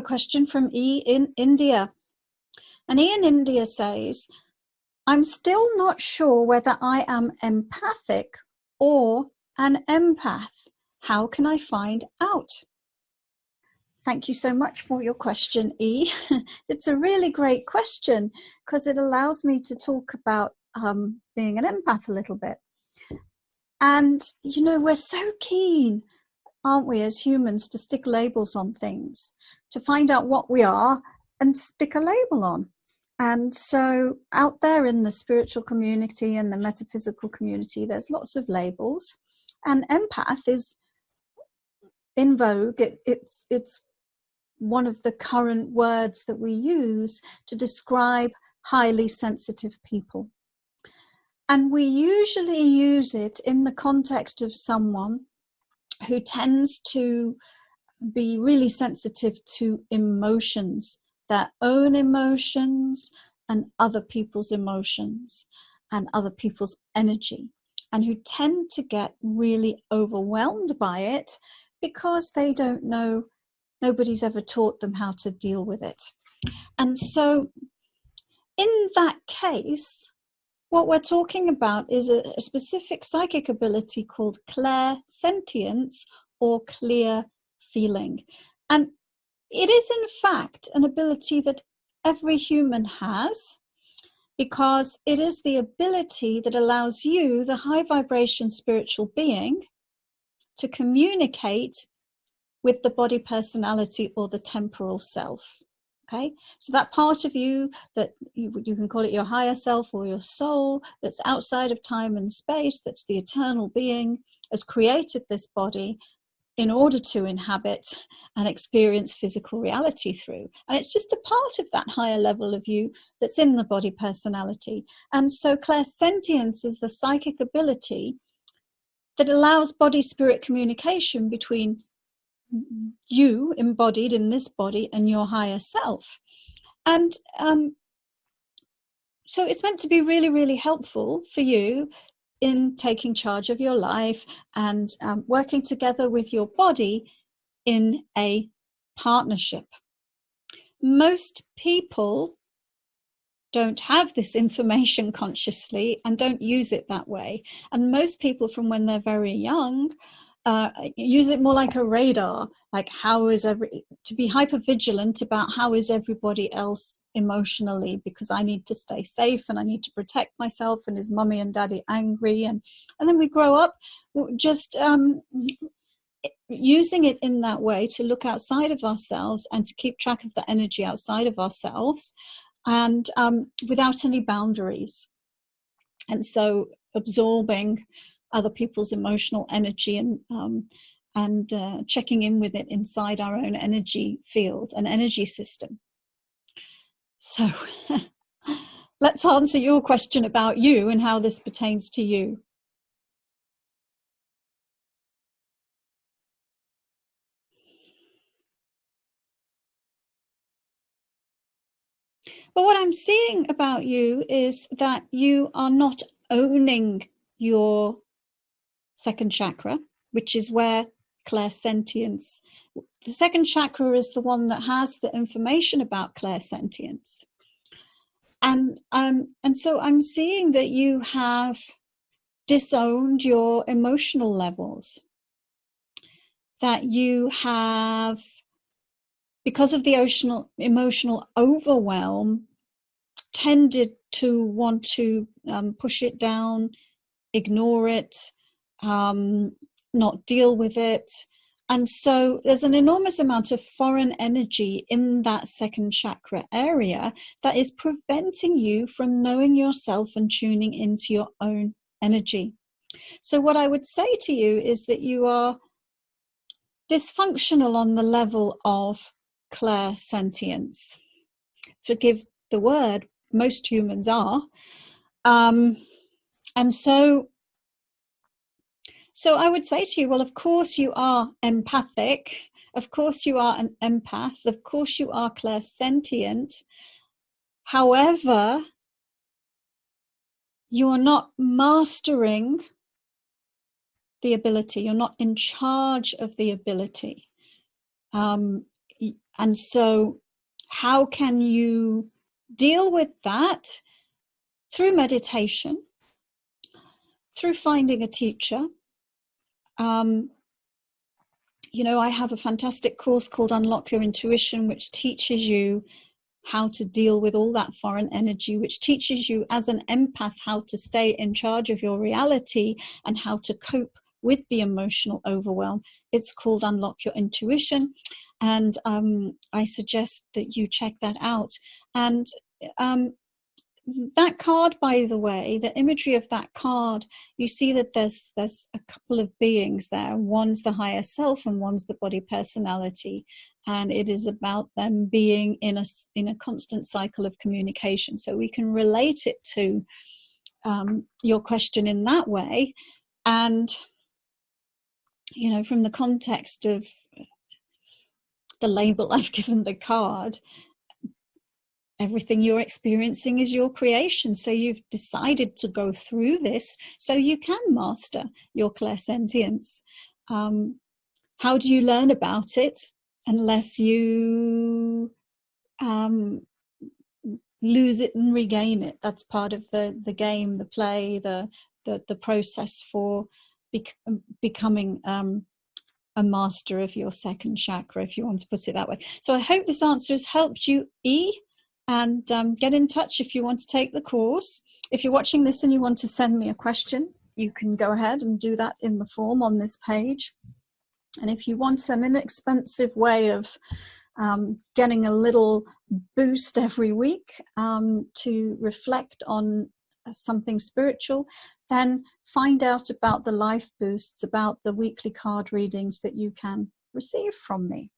question from E in India. And E in India says, I'm still not sure whether I am empathic or an empath. How can I find out? Thank you so much for your question, E. It's a really great question because it allows me to talk about being an empath a little bit. And, you know, we're so keen, aren't we, as humans, to stick labels on things, to find out what we are and stick a label on. And so out there in the spiritual community and the metaphysical community, there's lots of labels. And empath is in vogue. It's one of the current words that we use to describe highly sensitive people. And we usually use it in the context of someone who tends to be really sensitive to emotions, their own emotions and other people's emotions and other people's energy, and who tend to get really overwhelmed by it because they don't know, nobody's ever taught them how to deal with it. And so in that case, what we're talking about is a specific psychic ability called clairsentience or clear feeling. And it is in fact an ability that every human has, because it is the ability that allows you, the high vibration spiritual being, to communicate with the body personality or the temporal self. Okay, so that part of you that you can call it your higher self or your soul, that's outside of time and space, that's the eternal being, has created this body in order to inhabit and experience physical reality through. And it's just a part of that higher level of you that's in the body personality. And so clairsentience is the psychic ability that allows body-spirit communication between you embodied in this body and your higher self. And so it's meant to be really, really helpful for you in taking charge of your life and working together with your body in a partnership. Most people don't have this information consciously and don't use it that way. And most people from when they're very young use it more like a radar, like to be hyper vigilant about how is everybody else emotionally, because I need to stay safe and I need to protect myself, and is mummy and daddy angry, and then we grow up just using it in that way to look outside of ourselves and to keep track of the energy outside of ourselves, and without any boundaries, and so absorbing other people's emotional energy and checking in with it inside our own energy field and energy system. So let's answer your question about you and how this pertains to you. But what I'm seeing about you is that you are not owning your second chakra, which is where clairsentience, the second chakra is the one that has the information about clairsentience. And so I'm seeing that you have disowned your emotional levels, that you have, because of the emotional overwhelm, tended to want to push it down, ignore it, not deal with it. And so there's an enormous amount of foreign energy in that second chakra area that is preventing you from knowing yourself and tuning into your own energy. So what I would say to you is that you are dysfunctional on the level of clairsentience. Forgive the word, most humans are. And so I would say to you, well, of course you are empathic. Of course you are an empath. Of course you are clairsentient. However, you are not mastering the ability. You're not in charge of the ability. And so how can you deal with that? Through meditation, through finding a teacher. You know, I have a fantastic course called Unlock Your Intuition, which teaches you how to deal with all that foreign energy, which teaches you as an empath how to stay in charge of your reality and how to cope with the emotional overwhelm. It's called Unlock Your Intuition, and I suggest that you check that out. And that card, by the way, the imagery of that card, you see that there's a couple of beings there. One's the higher self and one's the body personality, and it is about them being in a constant cycle of communication. So we can relate it to your question in that way. And you know, from the context of the label I've given the card, everything you're experiencing is your creation. So you've decided to go through this so you can master your clairsentience. How do you learn about it unless you lose it and regain it? That's part of the game, the play, the process for becoming a master of your second chakra, if you want to put it that way. So I hope this answer has helped you, E. And get in touch if you want to take the course. If you're watching this and you want to send me a question, you can go ahead and do that in the form on this page. And if you want an inexpensive way of getting a little boost every week to reflect on something spiritual, then find out about the life boosts, about the weekly card readings that you can receive from me.